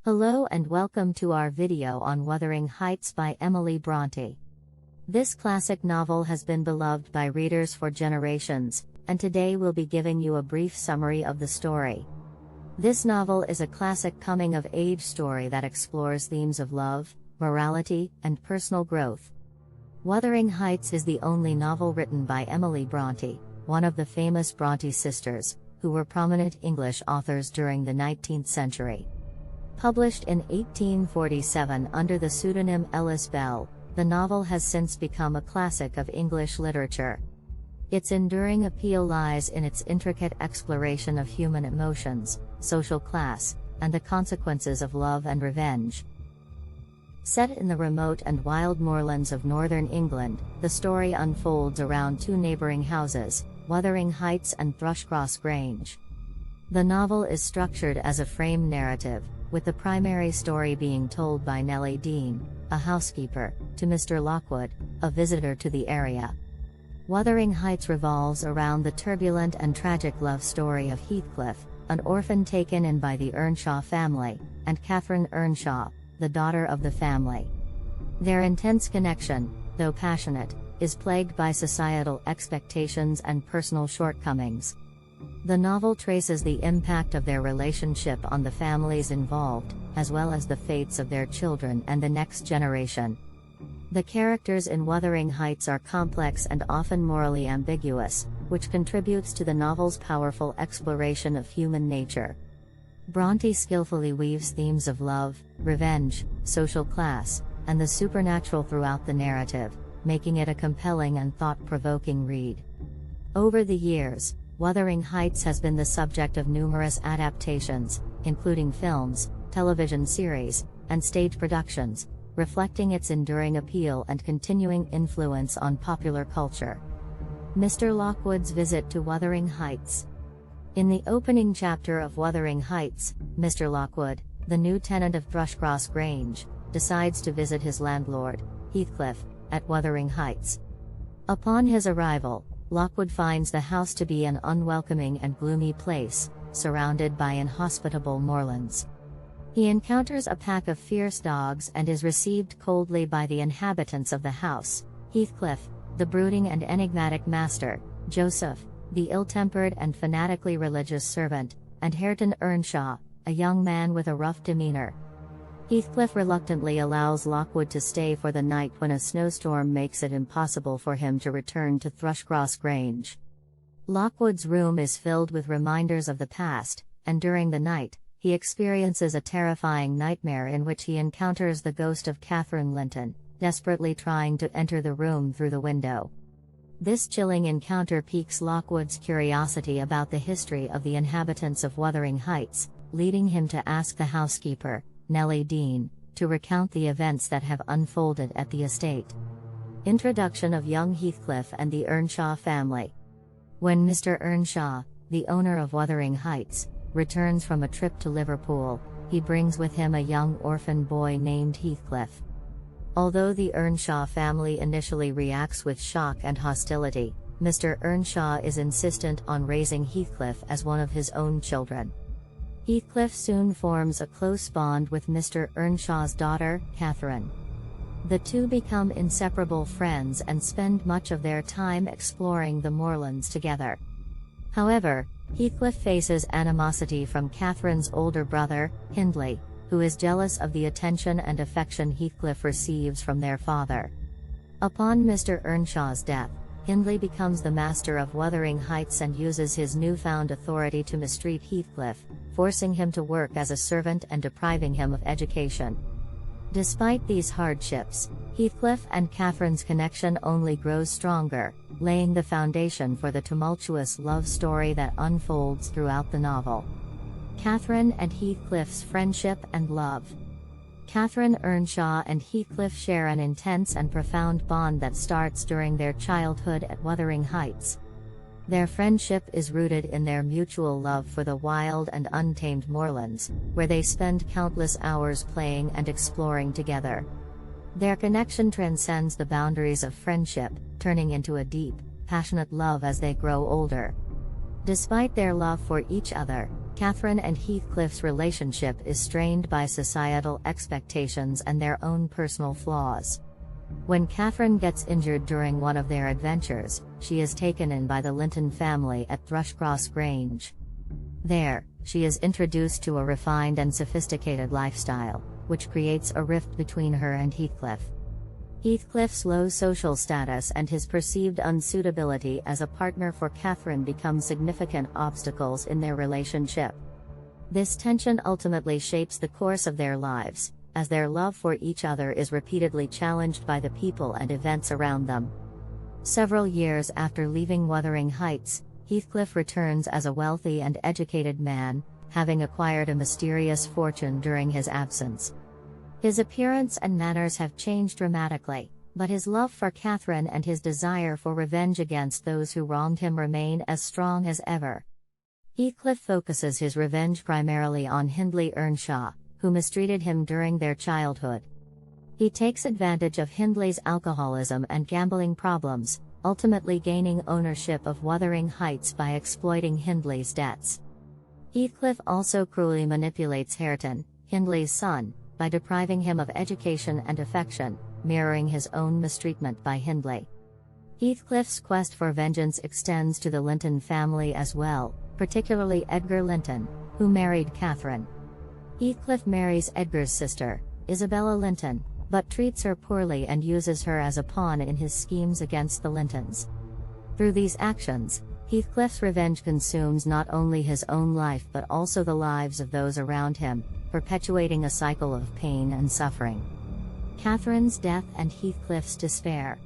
Hello and welcome to our video on Wuthering Heights by Emily Bronte. This classic novel has been beloved by readers for generations, and today we'll be giving you a brief summary of the story. This novel is a classic coming-of-age story that explores themes of love, morality, and personal growth. Wuthering Heights is the only novel written by Emily Bronte, one of the famous Bronte sisters, who were prominent English authors during the 19th century. Published in 1847 under the pseudonym Ellis Bell, the novel has since become a classic of English literature. Its enduring appeal lies in its intricate exploration of human emotions, social class, and the consequences of love and revenge. Set in the remote and wild moorlands of northern England, the story unfolds around two neighbouring houses, Wuthering Heights and Thrushcross Grange. The novel is structured as a frame narrative, with the primary story being told by Nellie Dean, a housekeeper, to Mr. Lockwood, a visitor to the area. Wuthering Heights revolves around the turbulent and tragic love story of Heathcliff, an orphan taken in by the Earnshaw family, and Catherine Earnshaw, the daughter of the family. Their intense connection, though passionate, is plagued by societal expectations and personal shortcomings. The novel traces the impact of their relationship on the families involved, as well as the fates of their children and the next generation. The characters in Wuthering Heights are complex and often morally ambiguous, which contributes to the novel's powerful exploration of human nature. Bronte skillfully weaves themes of love, revenge, social class, and the supernatural throughout the narrative, making it a compelling and thought-provoking read. Over the years, Wuthering Heights has been the subject of numerous adaptations, including films, television series, and stage productions, reflecting its enduring appeal and continuing influence on popular culture. Mr. Lockwood's visit to Wuthering Heights. In the opening chapter of Wuthering Heights, Mr. Lockwood, the new tenant of Thrushcross Grange, decides to visit his landlord, Heathcliff, at Wuthering Heights. Upon his arrival, Lockwood finds the house to be an unwelcoming and gloomy place, surrounded by inhospitable moorlands. He encounters a pack of fierce dogs and is received coldly by the inhabitants of the house: Heathcliff, the brooding and enigmatic master; Joseph, the ill-tempered and fanatically religious servant; and Hareton Earnshaw, a young man with a rough demeanor. Heathcliff reluctantly allows Lockwood to stay for the night when a snowstorm makes it impossible for him to return to Thrushcross Grange. Lockwood's room is filled with reminders of the past, and during the night, he experiences a terrifying nightmare in which he encounters the ghost of Catherine Linton, desperately trying to enter the room through the window. This chilling encounter piques Lockwood's curiosity about the history of the inhabitants of Wuthering Heights, leading him to ask the housekeeper, Nellie Dean, to recount the events that have unfolded at the estate. Introduction of young Heathcliff and the Earnshaw family. When Mr. Earnshaw, the owner of Wuthering Heights, returns from a trip to Liverpool, he brings with him a young orphan boy named Heathcliff. Although the Earnshaw family initially reacts with shock and hostility, Mr. Earnshaw is insistent on raising Heathcliff as one of his own children. Heathcliff soon forms a close bond with Mr. Earnshaw's daughter, Catherine. The two become inseparable friends and spend much of their time exploring the moorlands together. However, Heathcliff faces animosity from Catherine's older brother, Hindley, who is jealous of the attention and affection Heathcliff receives from their father. Upon Mr. Earnshaw's death, Hindley becomes the master of Wuthering Heights and uses his newfound authority to mistreat Heathcliff, forcing him to work as a servant and depriving him of education. Despite these hardships, Heathcliff and Catherine's connection only grows stronger, laying the foundation for the tumultuous love story that unfolds throughout the novel. Catherine and Heathcliff's friendship and love. Catherine Earnshaw and Heathcliff share an intense and profound bond that starts during their childhood at Wuthering Heights. Their friendship is rooted in their mutual love for the wild and untamed moorlands, where they spend countless hours playing and exploring together. Their connection transcends the boundaries of friendship, turning into a deep, passionate love as they grow older. Despite their love for each other, Catherine and Heathcliff's relationship is strained by societal expectations and their own personal flaws. When Catherine gets injured during one of their adventures, she is taken in by the Linton family at Thrushcross Grange. There, she is introduced to a refined and sophisticated lifestyle, which creates a rift between her and Heathcliff. Heathcliff's low social status and his perceived unsuitability as a partner for Catherine become significant obstacles in their relationship. This tension ultimately shapes the course of their lives, as their love for each other is repeatedly challenged by the people and events around them. Several years after leaving Wuthering Heights, Heathcliff returns as a wealthy and educated man, having acquired a mysterious fortune during his absence. His appearance and manners have changed dramatically, but his love for Catherine and his desire for revenge against those who wronged him remain as strong as ever. Heathcliff focuses his revenge primarily on Hindley Earnshaw, who mistreated him during their childhood. He takes advantage of Hindley's alcoholism and gambling problems, ultimately gaining ownership of Wuthering Heights by exploiting Hindley's debts. Heathcliff also cruelly manipulates Hareton, Hindley's son, by depriving him of education and affection, mirroring his own mistreatment by Hindley. Heathcliff's quest for vengeance extends to the Linton family as well, particularly Edgar Linton, who married Catherine. Heathcliff marries Edgar's sister, Isabella Linton, but treats her poorly and uses her as a pawn in his schemes against the Lintons. Through these actions, Heathcliff's revenge consumes not only his own life but also the lives of those around him, perpetuating a cycle of pain and suffering. Catherine's death and Heathcliff's despair.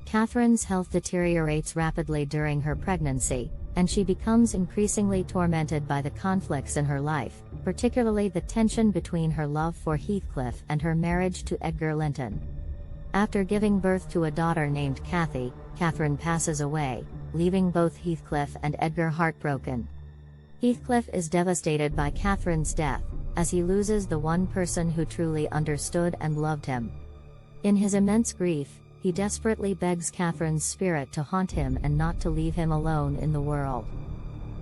Catherine's health deteriorates rapidly during her pregnancy, and she becomes increasingly tormented by the conflicts in her life, particularly the tension between her love for Heathcliff and her marriage to Edgar Linton. After giving birth to a daughter named Cathy, Catherine passes away, leaving both Heathcliff and Edgar heartbroken. Heathcliff is devastated by Catherine's death, as he loses the one person who truly understood and loved him. In his immense grief, he desperately begs Catherine's spirit to haunt him and not to leave him alone in the world.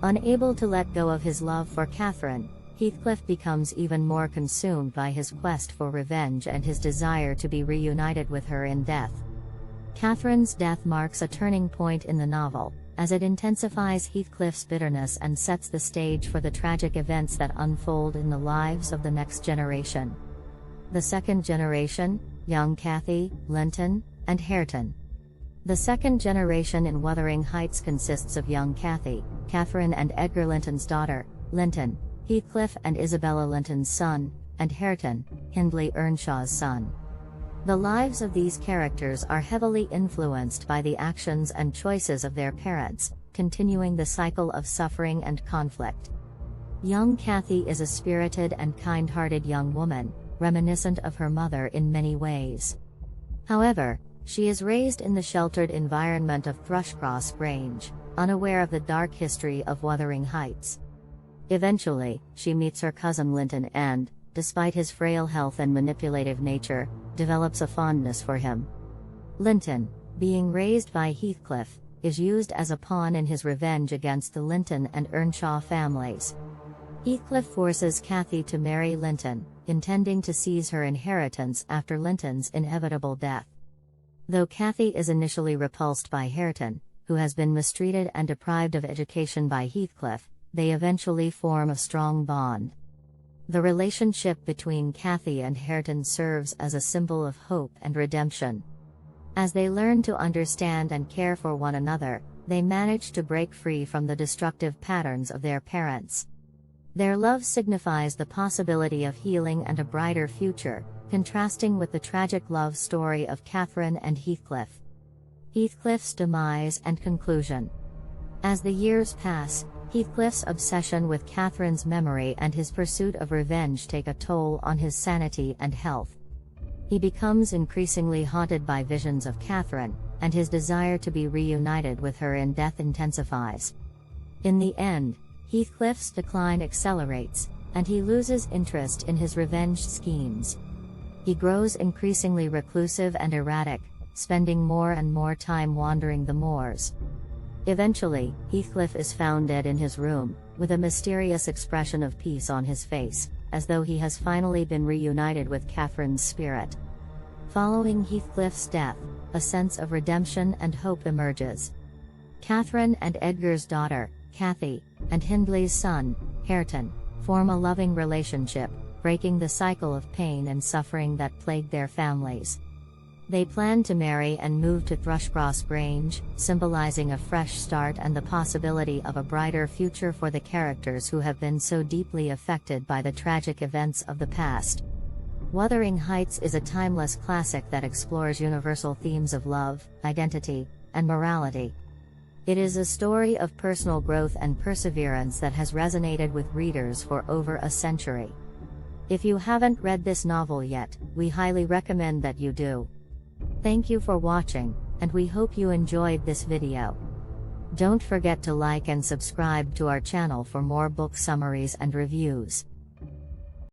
Unable to let go of his love for Catherine, Heathcliff becomes even more consumed by his quest for revenge and his desire to be reunited with her in death. Catherine's death marks a turning point in the novel, as it intensifies Heathcliff's bitterness and sets the stage for the tragic events that unfold in the lives of the next generation. The second generation, young Cathy, Linton, and Hareton. The second generation in Wuthering Heights consists of young Cathy, Catherine and Edgar Linton's daughter, Linton, Heathcliff and Isabella Linton's son, and Hareton, Hindley Earnshaw's son. The lives of these characters are heavily influenced by the actions and choices of their parents, continuing the cycle of suffering and conflict. Young Cathy is a spirited and kind-hearted young woman, reminiscent of her mother in many ways. However, she is raised in the sheltered environment of Thrushcross Grange, unaware of the dark history of Wuthering Heights. Eventually, she meets her cousin Linton and, despite his frail health and manipulative nature, develops a fondness for him. Linton, being raised by Heathcliff, is used as a pawn in his revenge against the Linton and Earnshaw families. Heathcliff forces Cathy to marry Linton, intending to seize her inheritance after Linton's inevitable death. Though Cathy is initially repulsed by Hareton, who has been mistreated and deprived of education by Heathcliff, they eventually form a strong bond. The relationship between Cathy and Hareton serves as a symbol of hope and redemption. As they learn to understand and care for one another, they manage to break free from the destructive patterns of their parents. Their love signifies the possibility of healing and a brighter future, contrasting with the tragic love story of Catherine and Heathcliff. Heathcliff's demise and conclusion. As the years pass, Heathcliff's obsession with Catherine's memory and his pursuit of revenge take a toll on his sanity and health. He becomes increasingly haunted by visions of Catherine, and his desire to be reunited with her in death intensifies. In the end, Heathcliff's decline accelerates, and he loses interest in his revenge schemes. He grows increasingly reclusive and erratic, spending more and more time wandering the moors. Eventually, Heathcliff is found dead in his room, with a mysterious expression of peace on his face, as though he has finally been reunited with Catherine's spirit. Following Heathcliff's death, a sense of redemption and hope emerges. Catherine and Edgar's daughter, Cathy, and Hindley's son, Hareton, form a loving relationship, breaking the cycle of pain and suffering that plagued their families. They plan to marry and move to Thrushcross Grange, symbolizing a fresh start and the possibility of a brighter future for the characters who have been so deeply affected by the tragic events of the past. Wuthering Heights is a timeless classic that explores universal themes of love, identity, and morality. It is a story of personal growth and perseverance that has resonated with readers for over a century. If you haven't read this novel yet, we highly recommend that you do. Thank you for watching, and we hope you enjoyed this video. Don't forget to like and subscribe to our channel for more book summaries and reviews.